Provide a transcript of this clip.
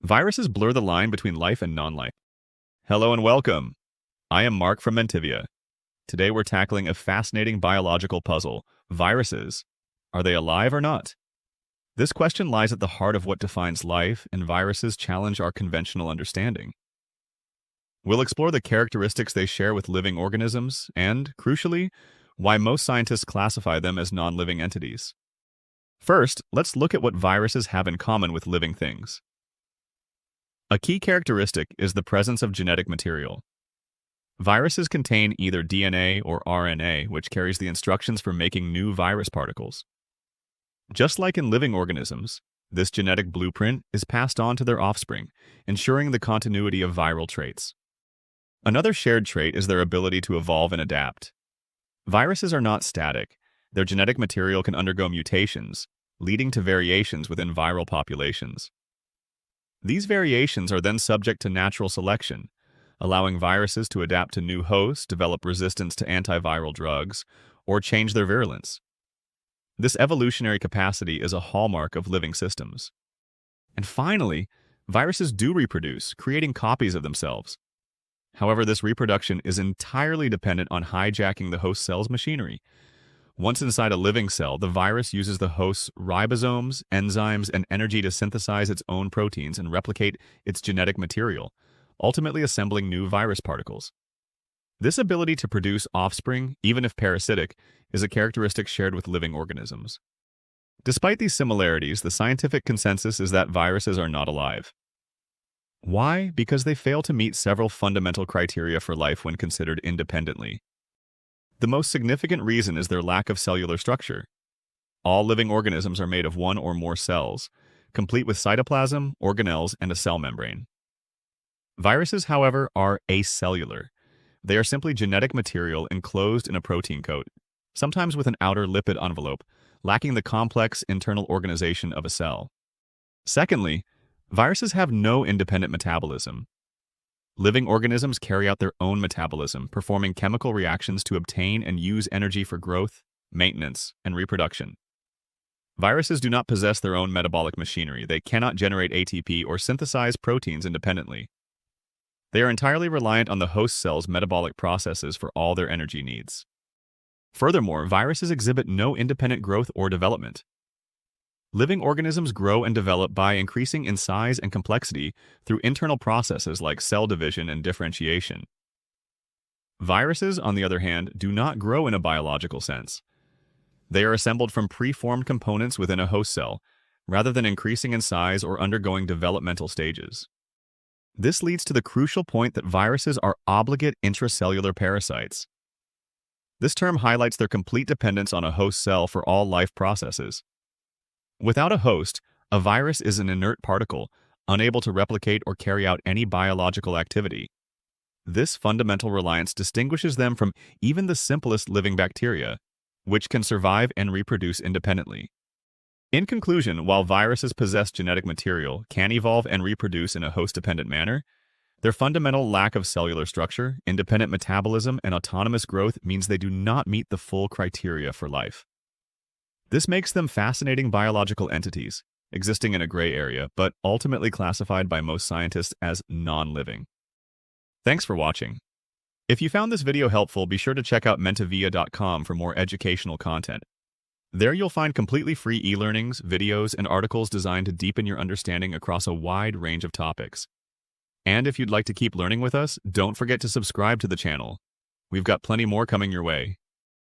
Viruses blur the line between life and non-life. Hello and welcome. I am Mark from Mentivia. Today we're tackling a fascinating biological puzzle. Viruses. Are they alive or not? This question lies at the heart of what defines life, and viruses challenge our conventional understanding. We'll explore the characteristics they share with living organisms and, crucially, why most scientists classify them as non-living entities. First, let's look at what viruses have in common with living things. A key characteristic is the presence of genetic material. Viruses contain either DNA or RNA, which carries the instructions for making new virus particles. Just like in living organisms, this genetic blueprint is passed on to their offspring, ensuring the continuity of viral traits. Another shared trait is their ability to evolve and adapt. Viruses are not static. Their genetic material can undergo mutations, leading to variations within viral populations. These variations are then subject to natural selection, allowing viruses to adapt to new hosts, develop resistance to antiviral drugs, or change their virulence. This evolutionary capacity is a hallmark of living systems. And finally, viruses do reproduce, creating copies of themselves. However, this reproduction is entirely dependent on hijacking the host cell's machinery. Once inside a living cell, the virus uses the host's ribosomes, enzymes, and energy to synthesize its own proteins and replicate its genetic material, ultimately assembling new virus particles. This ability to produce offspring, even if parasitic, is a characteristic shared with living organisms. Despite these similarities, the scientific consensus is that viruses are not alive. Why? Because they fail to meet several fundamental criteria for life when considered independently. The most significant reason is their lack of cellular structure. All living organisms are made of one or more cells, complete with cytoplasm, organelles, and a cell membrane. Viruses, however, are acellular. They are simply genetic material enclosed in a protein coat, sometimes with an outer lipid envelope, lacking the complex internal organization of a cell. Secondly, viruses have no independent metabolism. Living organisms carry out their own metabolism, performing chemical reactions to obtain and use energy for growth, maintenance, and reproduction. Viruses do not possess their own metabolic machinery. They cannot generate ATP or synthesize proteins independently. They are entirely reliant on the host cell's metabolic processes for all their energy needs. Furthermore, viruses exhibit no independent growth or development. Living organisms grow and develop by increasing in size and complexity through internal processes like cell division and differentiation. Viruses, on the other hand, do not grow in a biological sense. They are assembled from preformed components within a host cell, rather than increasing in size or undergoing developmental stages. This leads to the crucial point that viruses are obligate intracellular parasites. This term highlights their complete dependence on a host cell for all life processes. Without a host, a virus is an inert particle, unable to replicate or carry out any biological activity. This fundamental reliance distinguishes them from even the simplest living bacteria, which can survive and reproduce independently. In conclusion, while viruses possess genetic material, can evolve and reproduce in a host-dependent manner, their fundamental lack of cellular structure, independent metabolism, and autonomous growth means they do not meet the full criteria for life. This makes them fascinating biological entities, existing in a gray area, but ultimately classified by most scientists as non-living. Thanks for watching. If you found this video helpful, be sure to check out mentivia.com for more educational content. There you'll find completely free e-learnings, videos, and articles designed to deepen your understanding across a wide range of topics. And if you'd like to keep learning with us, don't forget to subscribe to the channel. We've got plenty more coming your way.